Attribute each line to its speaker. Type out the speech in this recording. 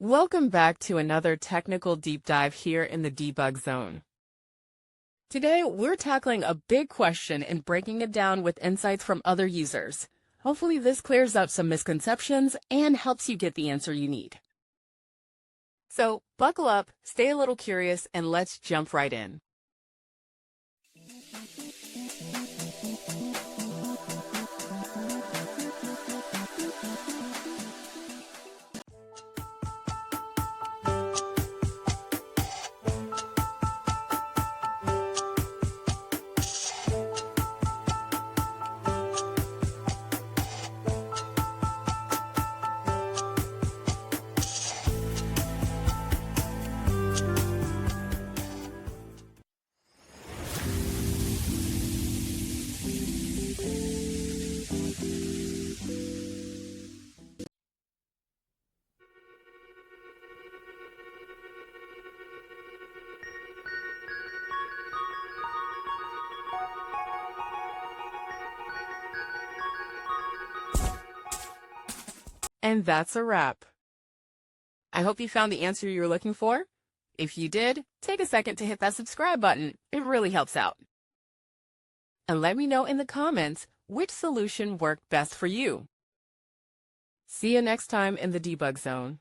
Speaker 1: Welcome back to another technical deep dive here in the debug zone. Today, we're tackling a big question and breaking it down with insights from other users. Hopefully this clears up some misconceptions and helps you get the answer you need. So buckle up, stay a little curious, and let's jump right in. And that's a wrap. I hope you found the answer you were looking for. If you did, take a second to hit that subscribe button. It really helps out. And let me know in the comments which solution worked best for you. See you next time in the debug zone.